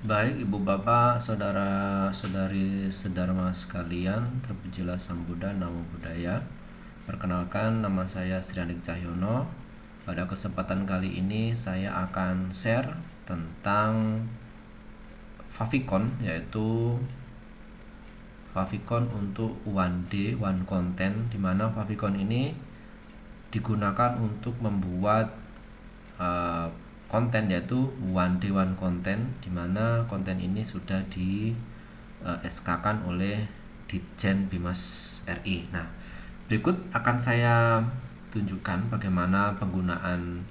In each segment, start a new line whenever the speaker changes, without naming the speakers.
Baik, Ibu Bapak, saudara-saudari sedharma sekalian, terpujilah Sang Buddha, Namo Buddhaya. Perkenalkan, nama saya Sriandik Cahyono. Pada kesempatan kali ini saya akan share tentang favicon, yaitu favicon untuk one day one content, di mana favicon ini digunakan untuk membuat konten, yaitu one day one content, di mana konten ini sudah di SK-kan oleh Ditjen Bimas RI. Nah, berikut akan saya tunjukkan bagaimana penggunaan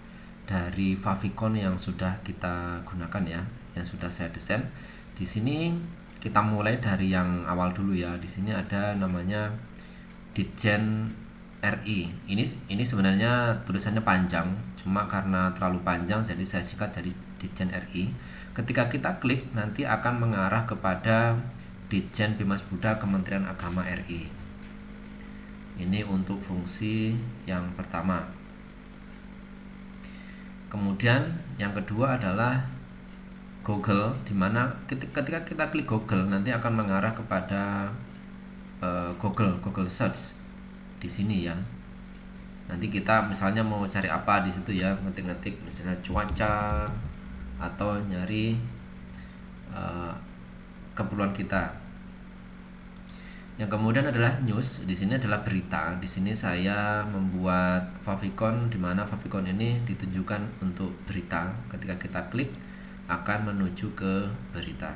dari favicon yang sudah kita gunakan ya, yang sudah saya desain. Di sini kita mulai dari yang awal dulu ya. Di sini ada namanya Ditjen RI. Ini sebenarnya tulisannya panjang, cuma karena terlalu panjang jadi saya singkat dari Ditjen RI. Ketika kita klik nanti akan mengarah kepada Ditjen Bimas Buddha Kementerian Agama RI. Ini untuk fungsi yang pertama. Kemudian yang kedua adalah Google, dimana ketika kita klik Google nanti akan mengarah kepada Google Search di sini ya. Nanti kita misalnya mau cari apa di situ ya, ngetik-ngetik misalnya cuaca atau nyari keperluan kita. Yang kemudian adalah news, di sini adalah berita. Di sini saya membuat favicon, di mana favicon ini ditujukan untuk berita. Ketika kita klik akan menuju ke berita.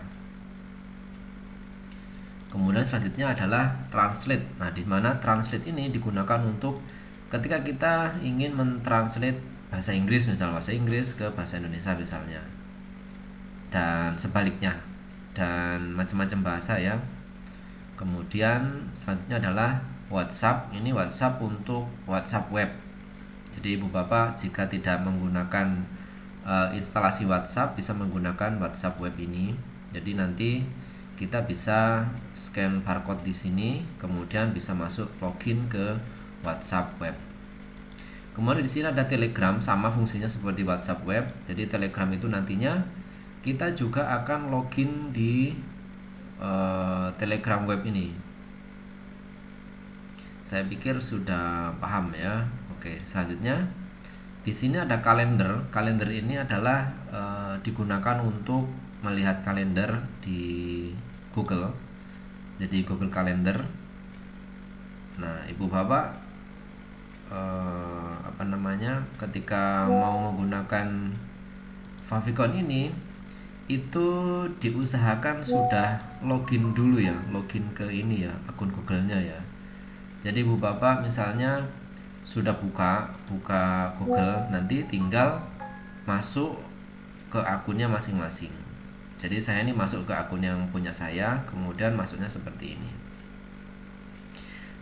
Kemudian selanjutnya adalah translate. Nah, di mana translate ini digunakan untuk ketika kita ingin mentranslate bahasa Inggris, misalnya bahasa Inggris ke bahasa Indonesia misalnya, dan sebaliknya, dan macam-macam bahasa ya. Kemudian selanjutnya adalah WhatsApp. Ini WhatsApp untuk WhatsApp web. Jadi Ibu Bapak jika tidak menggunakan instalasi WhatsApp bisa menggunakan WhatsApp web ini. Jadi nanti kita bisa scan barcode di sini, kemudian bisa masuk login ke WhatsApp web. Kemudian di sini ada Telegram, sama fungsinya seperti WhatsApp web. Jadi Telegram itu nantinya kita juga akan login di Telegram web ini. Saya pikir sudah paham ya. Oke, selanjutnya di sini ada kalender. Kalender ini adalah digunakan untuk melihat kalender di Google. Jadi Google Calendar. Nah, Ibu Bapak ketika mau menggunakan favicon ini itu diusahakan sudah login dulu ya, login ke ini ya, akun Google-nya ya. Jadi Ibu Bapak misalnya sudah buka Google, nanti tinggal masuk ke akunnya masing-masing. Jadi saya ini masuk ke akun yang punya saya, kemudian masuknya seperti ini.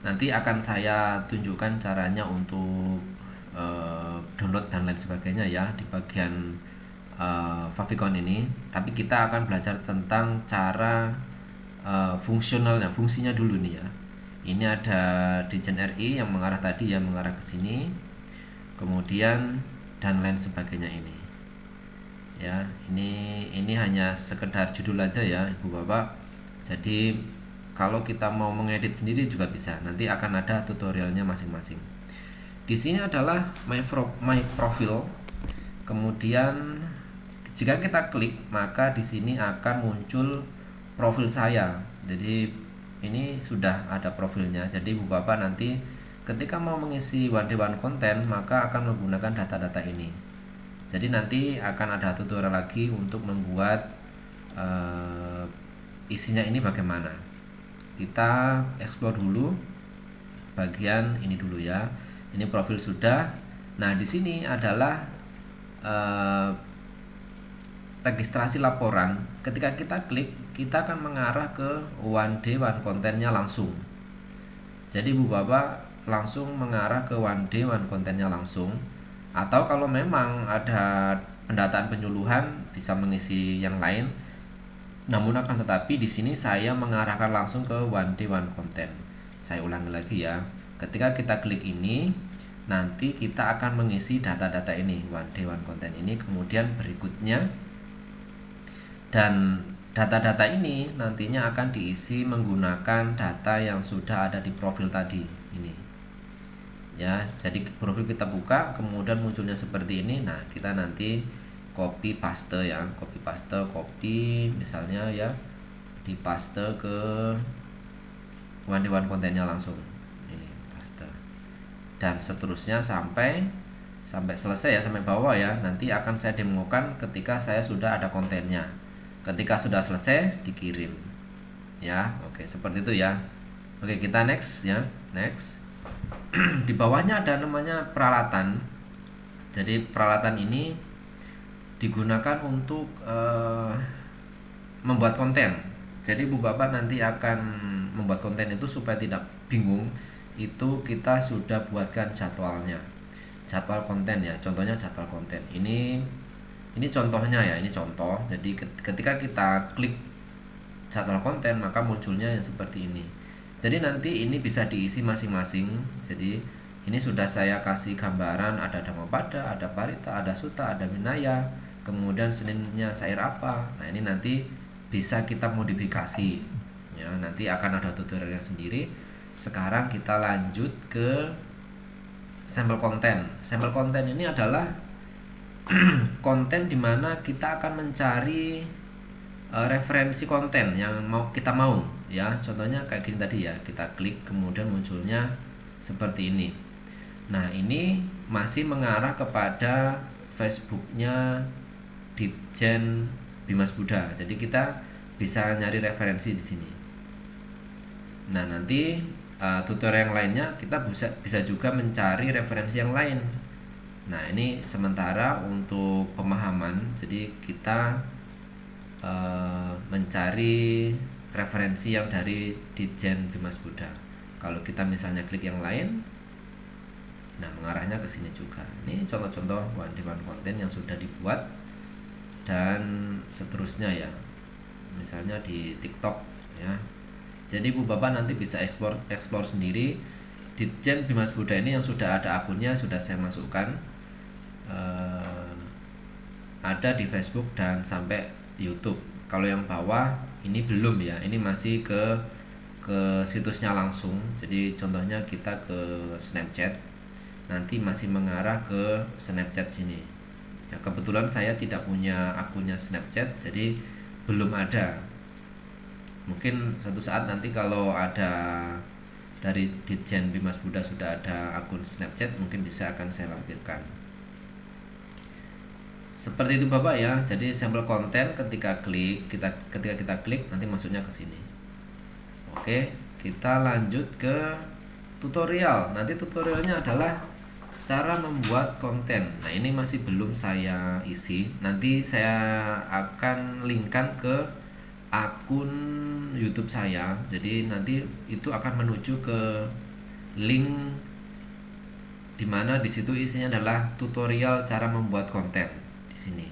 Nanti akan saya tunjukkan caranya untuk download dan lain sebagainya ya di bagian favicon ini. Tapi kita akan belajar tentang cara fungsionalnya, fungsinya dulu nih ya. Ini ada Ditjen RI yang mengarah tadi ya, mengarah ke sini. Kemudian dan lain sebagainya ini. Ya, ini hanya sekedar judul aja ya, Ibu Bapak. Jadi kalau kita mau mengedit sendiri juga bisa. Nanti akan ada tutorialnya masing-masing. Di sini adalah my profile. Kemudian jika kita klik, maka di sini akan muncul profil saya. Jadi ini sudah ada profilnya. Jadi Ibu Bapak nanti ketika mau mengisi one day one content, maka akan menggunakan data-data ini. Jadi nanti akan ada tutorial lagi untuk membuat isinya ini bagaimana. Kita explore dulu bagian ini dulu ya. Ini profil sudah. Nah, di sini adalah registrasi laporan. Ketika kita klik, kita akan mengarah ke one day one content-nya langsung. Jadi Ibu Bapak langsung mengarah ke one day one content-nya langsung. Atau kalau memang ada pendataan penyuluhan bisa mengisi yang lain. Namun akan tetapi di sini saya mengarahkan langsung ke one day one content. Saya ulangi lagi ya. Ketika kita klik ini, nanti kita akan mengisi data-data ini, one day one content ini. Kemudian berikutnya Dan data-data ini nantinya akan diisi menggunakan data yang sudah ada di profil tadi ini ya. Jadi profil kita buka, kemudian munculnya seperti ini. Nah, kita nanti copy paste ya, copy misalnya ya, dipaste ke dewan kontennya langsung ini, paste, dan seterusnya sampai selesai ya, sampai bawah ya. Nanti akan saya demokan ketika saya sudah ada kontennya. Ketika sudah selesai dikirim ya. Oke, seperti itu ya. Oke, kita next ya, next. Di bawahnya ada namanya peralatan. Jadi peralatan ini digunakan untuk membuat konten. Jadi Bu Bapak nanti akan membuat konten itu supaya tidak bingung, itu kita sudah buatkan jadwalnya, jadwal konten ya. Contohnya jadwal konten ini contohnya ya, ini contoh. Jadi ketika kita klik jadwal konten maka munculnya yang seperti ini. Jadi nanti ini bisa diisi masing-masing. Jadi ini sudah saya kasih gambaran, ada Dhammapada, ada Parita, ada Sutta, ada Vinaya, kemudian Seninnya syair apa. Nah, ini nanti bisa kita modifikasi ya, nanti akan ada tutorialnya sendiri. Sekarang kita lanjut ke sampel konten. Sampel konten ini adalah konten dimana kita akan mencari referensi konten yang kita mau ya. Contohnya kayak gini tadi ya, kita klik kemudian munculnya seperti ini. Nah, ini masih mengarah kepada Facebooknya Ditjen Bimas Buddha. Jadi kita bisa nyari referensi di sini. Nah, nanti tutorial yang lainnya kita bisa juga mencari referensi yang lain. Nah, ini sementara untuk pemahaman. Jadi kita mencari referensi yang dari Ditjen Bimas Buddha. Kalau kita misalnya klik yang lain, nah mengarahnya ke sini juga. Ini contoh-contoh dewan konten yang sudah dibuat dan seterusnya ya. Misalnya di TikTok ya. Jadi Bu Bapak nanti bisa explore sendiri. Ditjen Bimas Buddha ini yang sudah ada akunnya, sudah saya masukkan, ada di Facebook dan sampai YouTube. Kalau yang bawah ini belum ya, ini masih ke situsnya langsung. Jadi contohnya kita ke Snapchat, nanti masih mengarah ke Snapchat sini ya. Kebetulan saya tidak punya akunnya Snapchat, jadi belum ada. Mungkin suatu saat nanti kalau ada dari Ditjen Bimas Buddha sudah ada akun Snapchat, mungkin bisa akan saya lampirkan. Seperti itu Bapak ya. Jadi sampel konten ketika kita klik nanti masuknya ke sini. Oke, kita lanjut ke tutorial. Nanti tutorialnya adalah cara membuat konten. Nah, ini masih belum saya isi. Nanti saya akan linkkan ke akun YouTube saya. Jadi nanti itu akan menuju ke link dimana disitu isinya adalah tutorial cara membuat konten di sini.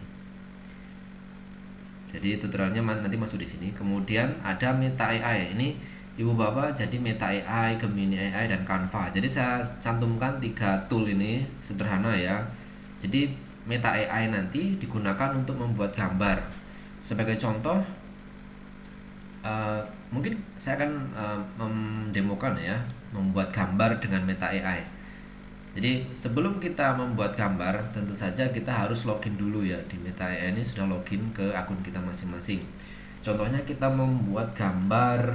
Jadi tutorialnya nanti masuk di sini. Kemudian ada Meta AI. Ini Ibu Bapak, jadi Meta AI, Gemini AI, dan Canva. Jadi saya cantumkan 3 tool ini, sederhana ya. Jadi Meta AI nanti digunakan untuk membuat gambar. Sebagai contoh, mungkin saya akan mendemokan ya, membuat gambar dengan Meta AI. Jadi sebelum kita membuat gambar, tentu saja kita harus login dulu ya. Di Meta AI ini sudah login ke akun kita masing-masing. Contohnya kita membuat gambar,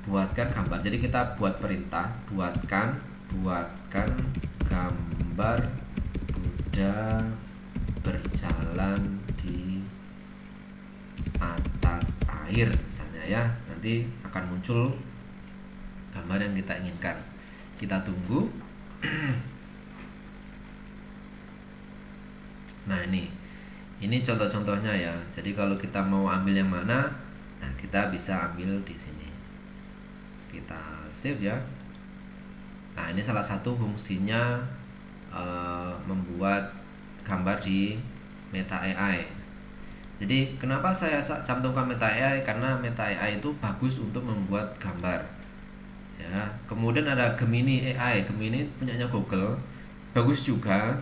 buatkan gambar. Jadi kita buat perintah, buatkan gambar Buddha berjalan di atas air misalnya ya. Nanti akan muncul gambar yang kita inginkan. Kita tunggu. Nah, ini contoh-contohnya ya. Jadi kalau kita mau ambil yang mana, nah kita bisa ambil di sini. Kita save ya. Nah, ini salah satu fungsinya membuat gambar di Meta AI. Jadi kenapa saya cantumkan Meta AI? Karena Meta AI itu bagus untuk membuat gambar ya. Kemudian ada Gemini AI. Gemini punyanya Google, bagus juga.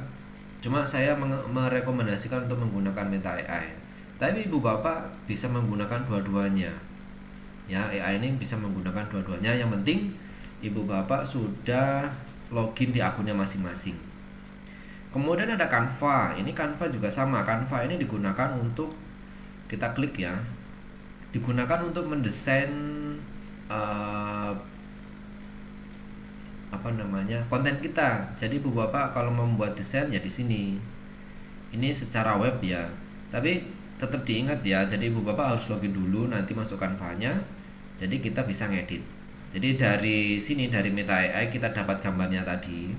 Cuma saya merekomendasikan untuk menggunakan Meta AI. Tapi ibu bapak bisa menggunakan dua-duanya. Ya, AI ini bisa menggunakan dua-duanya. Yang penting ibu bapak sudah login di akunnya masing-masing. Kemudian ada Canva. Ini Canva juga sama. Canva ini digunakan untuk, kita klik ya, digunakan untuk mendesain eh, apa namanya, konten kita. Jadi ibu bapak kalau membuat desain ya di sini. Ini secara web ya. Tapi tetap diingat ya. Jadi ibu bapak harus login dulu, nanti masuk Canva-nya. Jadi kita bisa ngedit. Jadi dari sini, dari Meta AI kita dapat gambarnya tadi,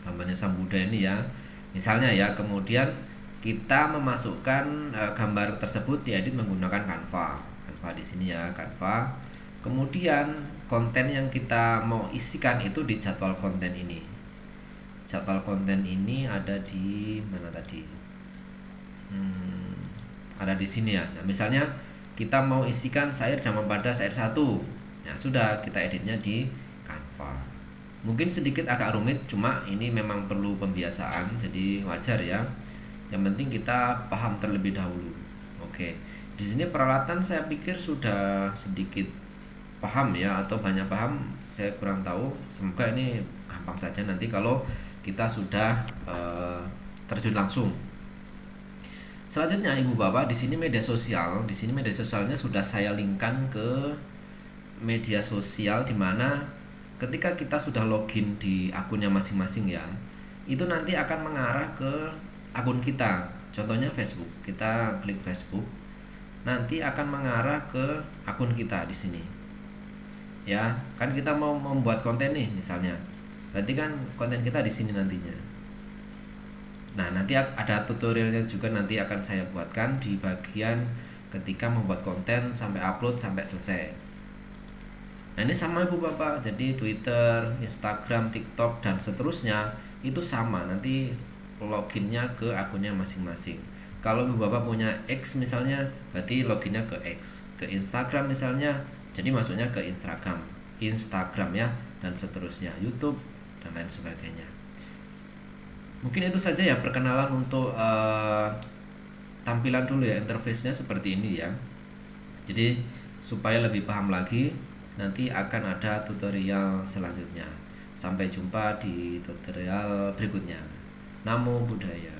gambarnya sang Buddha ini ya. Misalnya ya, kemudian kita memasukkan gambar tersebut diedit menggunakan Canva. Canva di sini ya, Canva. Kemudian konten yang kita mau isikan itu di jadwal konten ini. Jadwal konten ini ada di mana tadi? Ada di sini ya. Nah, misalnya kita mau isikan syair dan pada syair 1. Ya sudah, kita editnya di Canva. Mungkin sedikit agak rumit, cuma ini memang perlu pembiasaan, jadi wajar ya. Yang penting kita paham terlebih dahulu. Oke. Di sini peralatan saya pikir sudah sedikit paham ya, atau banyak paham, saya kurang tahu. Semoga ini gampang saja nanti kalau kita sudah terjun langsung. Selanjutnya ibu bapak, di sini media sosial. Di sini media sosialnya sudah saya linkkan ke media sosial, dimana ketika kita sudah login di akunnya masing-masing ya, itu nanti akan mengarah ke akun kita. Contohnya Facebook, kita klik Facebook, nanti akan mengarah ke akun kita di sini. Ya, kan kita mau membuat konten nih misalnya. Berarti kan konten kita di sini nantinya. Nah, nanti ada tutorialnya juga, nanti akan saya buatkan di bagian ketika membuat konten sampai upload sampai selesai. Nah, ini sama ibu bapak, jadi Twitter, Instagram, TikTok dan seterusnya itu sama, nanti loginnya ke akunnya masing-masing. Kalau ibu bapak punya X misalnya, berarti loginnya ke X. Ke Instagram misalnya, jadi masuknya ke Instagram ya, dan seterusnya, YouTube dan lain sebagainya. Mungkin itu saja ya perkenalan untuk tampilan dulu ya, interface-nya seperti ini ya. Jadi supaya lebih paham lagi, nanti akan ada tutorial selanjutnya. Sampai jumpa di tutorial berikutnya. Namo Buddhaya.